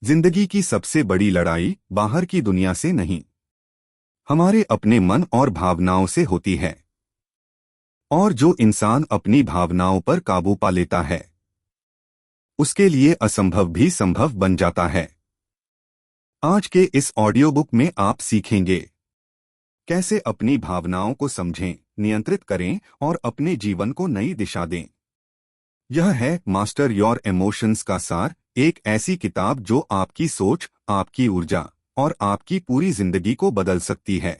जिंदगी की सबसे बड़ी लड़ाई बाहर की दुनिया से नहीं, हमारे अपने मन और भावनाओं से होती है। और जो इंसान अपनी भावनाओं पर काबू पा लेता है, उसके लिए असंभव भी संभव बन जाता है। आज के इस ऑडियो बुक में आप सीखेंगे कैसे अपनी भावनाओं को समझें, नियंत्रित करें और अपने जीवन को नई दिशा दें। यह है मास्टर योर इमोशंस का सार, एक ऐसी किताब जो आपकी सोच, आपकी ऊर्जा और आपकी पूरी जिंदगी को बदल सकती है।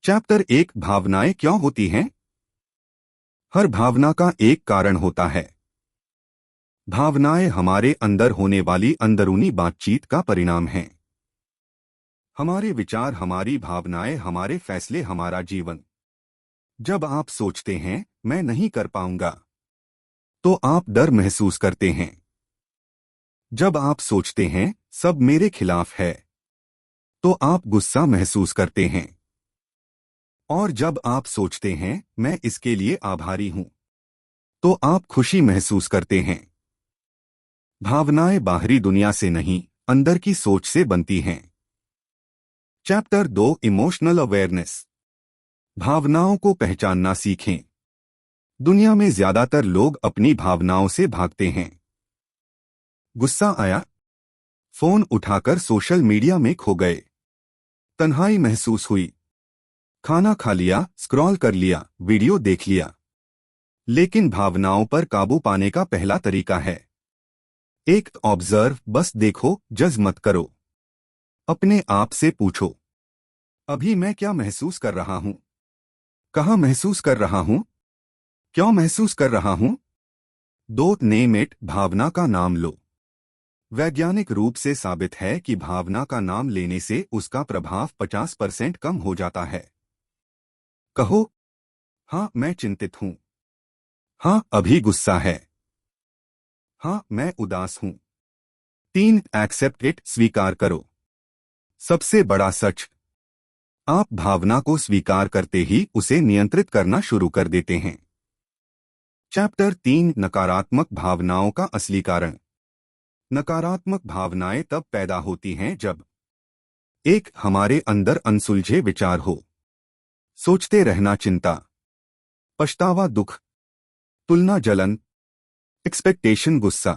चैप्टर 1, भावनाएं क्यों होती हैं? हर भावना का एक कारण होता है। भावनाएं हमारे अंदर होने वाली अंदरूनी बातचीत का परिणाम हैं। हमारे विचार, हमारी भावनाएं, हमारे फैसले, हमारा जीवन। जब आप सोचते हैं मैं नहीं कर पाऊंगा, तो आप डर महसूस करते हैं। जब आप सोचते हैं सब मेरे खिलाफ है, तो आप गुस्सा महसूस करते हैं। और जब आप सोचते हैं मैं इसके लिए आभारी हूं, तो आप खुशी महसूस करते हैं। भावनाएं बाहरी दुनिया से नहीं, अंदर की सोच से बनती हैं। Chapter 2, emotional awareness. भावनाओं को पहचानना सीखें। दुनिया में ज्यादातर लोग अपनी भावनाओं से भागते हैं। गुस्सा आया, फोन उठाकर सोशल मीडिया में खो गए। तन्हाई महसूस हुई, खाना खा लिया, स्क्रॉल कर लिया, वीडियो देख लिया। लेकिन भावनाओं पर काबू पाने का पहला तरीका है एक ऑब्जर्व, बस देखो, जज मत करो। अपने आप से पूछो, अभी मैं क्या महसूस कर रहा हूं? कहां महसूस कर रहा हूं? क्यों महसूस कर रहा हूं? 2, नेम इट, भावना का नाम लो। वैज्ञानिक रूप से साबित है कि भावना का नाम लेने से उसका प्रभाव 50% कम हो जाता है। कहो, हाँ मैं चिंतित हूं। हाँ अभी गुस्सा है। हाँ मैं उदास हूं। 3, एक्सेप्ट इट, स्वीकार करो। सबसे बड़ा सच, आप भावना को स्वीकार करते ही उसे नियंत्रित करना शुरू कर देते हैं। चैप्टर 3, नकारात्मक भावनाओं का असली कारण। नकारात्मक भावनाएं तब पैदा होती हैं जब 1, हमारे अंदर अनसुलझे विचार हो। सोचते रहना, चिंता, पछतावा, दुख, तुलना, जलन, एक्सपेक्टेशन, गुस्सा।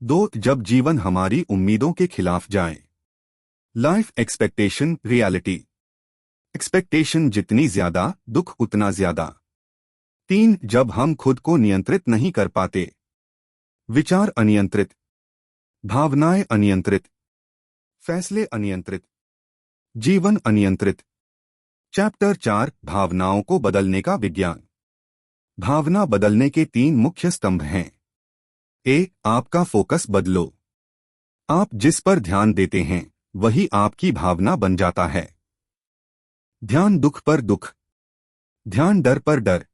2, जब जीवन हमारी उम्मीदों के खिलाफ जाए। Life expectation, reality. एक्सपेक्टेशन जितनी ज्यादा, दुख उतना ज्यादा। 3, जब हम खुद को नियंत्रित नहीं कर पाते। विचार अनियंत्रित, भावनाएं अनियंत्रित, फैसले अनियंत्रित, जीवन अनियंत्रित। चैप्टर 4, भावनाओं को बदलने का विज्ञान। भावना बदलने के 3 मुख्य स्तंभ हैं। आपका फोकस बदलो। आप जिस पर ध्यान देते हैं वही आपकी भावना बन जाता है। ध्यान दुख पर दुख, ध्यान डर पर डर,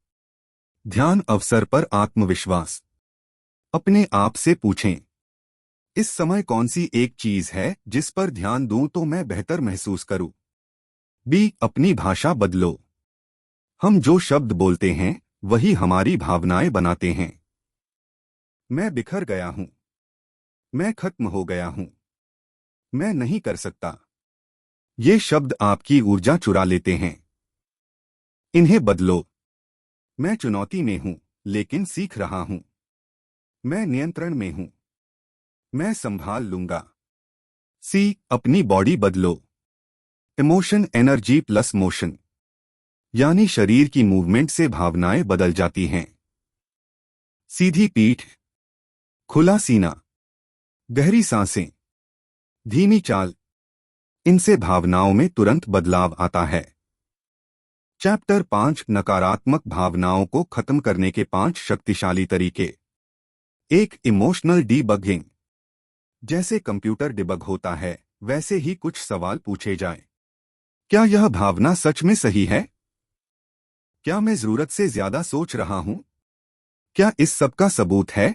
ध्यान अवसर पर आत्मविश्वास। अपने आप से पूछें, इस समय कौन सी एक चीज है जिस पर ध्यान दूं तो मैं बेहतर महसूस करूं? अपनी भाषा बदलो। हम जो शब्द बोलते हैं वही हमारी भावनाएं बनाते हैं। मैं बिखर गया हूं, मैं खत्म हो गया हूं, मैं नहीं कर सकता। ये शब्द आपकी ऊर्जा चुरा लेते हैं। इन्हें बदलो। मैं चुनौती में हूं लेकिन सीख रहा हूं। मैं नियंत्रण में हूं, मैं संभाल लूंगा। अपनी बॉडी बदलो। इमोशन एनर्जी प्लस मोशन, यानी शरीर की मूवमेंट से भावनाएं बदल जाती हैं। सीधी पीठ, खुला सीना, गहरी सांसें, धीमी चाल, इनसे भावनाओं में तुरंत बदलाव आता है। चैप्टर 5, नकारात्मक भावनाओं को खत्म करने के 5 शक्तिशाली तरीके। 1, इमोशनल डीबगिंग। जैसे कंप्यूटर डिबग होता है वैसे ही कुछ सवाल पूछे जाएं। क्या यह भावना सच में सही है? क्या मैं जरूरत से ज्यादा सोच रहा हूं? क्या इस सब का सबूत है?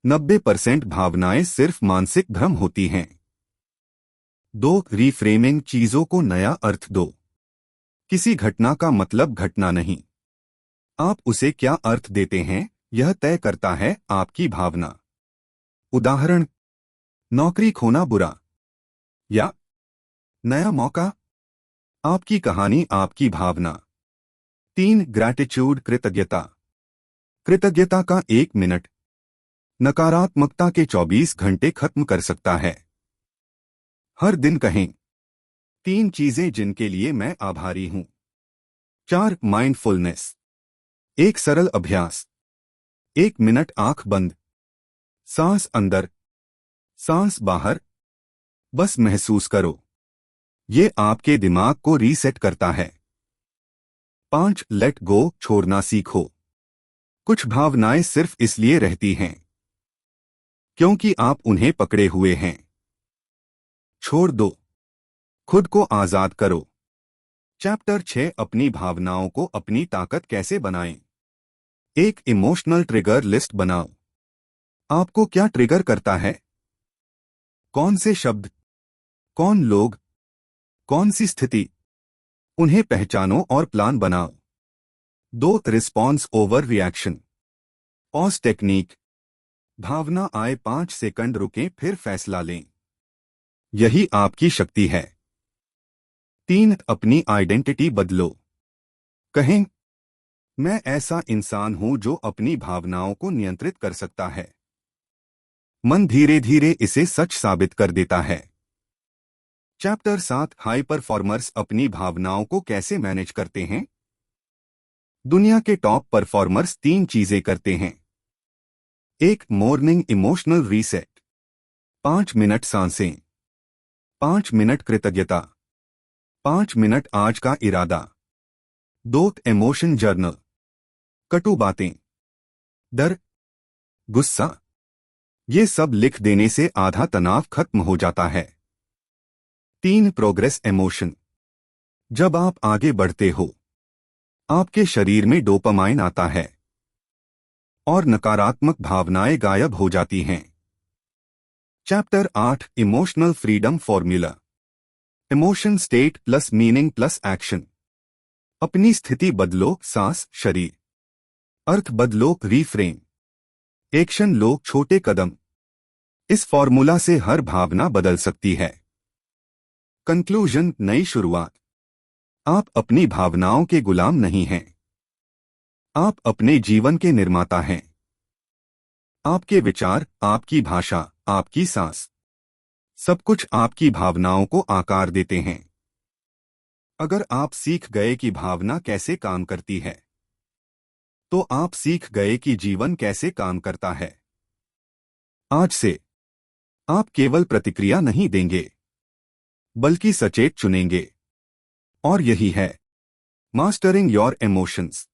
90% भावनाएं सिर्फ मानसिक भ्रम होती हैं। 2, रीफ्रेमिंग, चीजों को नया अर्थ दो। किसी घटना का मतलब घटना नहीं, आप उसे क्या अर्थ देते हैं यह तय करता है आपकी भावना। उदाहरण, नौकरी खोना बुरा या नया मौका? आपकी कहानी, आपकी भावना। 3 ग्रैटिट्यूड, कृतज्ञता। कृतज्ञता का 1 मिनट नकारात्मकता के 24 घंटे खत्म कर सकता है। हर दिन कहें 3 चीजें जिनके लिए मैं आभारी हूं। 4 माइंडफुलनेस। एक सरल अभ्यास। 1 मिनट आंख बंद, सांस अंदर, सांस बाहर, बस महसूस करो। ये आपके दिमाग को रीसेट करता है। 5 लेट गो, छोड़ना सीखो। कुछ भावनाएं सिर्फ इसलिए रहती हैं क्योंकि आप उन्हें पकड़े हुए हैं। छोड़ दो, खुद को आजाद करो। चैप्टर 6, अपनी भावनाओं को अपनी ताकत कैसे बनाएं। एक इमोशनल ट्रिगर लिस्ट बनाओ। आपको क्या ट्रिगर करता है? कौन से शब्द, कौन लोग, कौन सी स्थिति? उन्हें पहचानो और प्लान बनाओ। 2 response over reaction. Pause technique. भावना आए 5 सेकंड रुकें, फिर फैसला लें। यही आपकी शक्ति है। 3 अपनी आइडेंटिटी बदलो। कहें, मैं ऐसा इंसान हूं जो अपनी भावनाओं को नियंत्रित कर सकता है। मन धीरे धीरे इसे सच साबित कर देता है। चैप्टर 7, हाई परफॉर्मर्स अपनी भावनाओं को कैसे मैनेज करते हैं। दुनिया के टॉप परफॉर्मर्स 3 चीजें करते हैं। 1 मॉर्निंग इमोशनल रीसेट। 5 मिनट सांसें। 5 मिनट कृतज्ञता। 5 मिनट आज का इरादा। 2 इमोशन जर्नल। कटु बातें, डर, गुस्सा, ये सब लिख देने से आधा तनाव खत्म हो जाता है। 3 प्रोग्रेस इमोशन। जब आप आगे बढ़ते हो, आपके शरीर में डोपामाइन आता है और नकारात्मक भावनाएं गायब हो जाती हैं। Chapter 8, emotional freedom formula. Emotion state plus meaning plus action. अपनी स्थिति बदलो, सांस, शरीर। अर्थ बदलो, रीफ्रेम। एक्शन लो, छोटे कदम। इस फॉर्मूला से हर भावना बदल सकती है। कंक्लूजन, नई शुरुआत। आप अपनी भावनाओं के गुलाम नहीं हैं। आप अपने जीवन के निर्माता हैं। आपके विचार, आपकी भाषा, आपकी सांस, सब कुछ आपकी भावनाओं को आकार देते हैं। अगर आप सीख गए कि भावना कैसे काम करती है, तो आप सीख गए कि जीवन कैसे काम करता है। आज से आप केवल प्रतिक्रिया नहीं देंगे, बल्कि सचेत चुनेंगे। और यही है मास्टरिंग योर इमोशंस।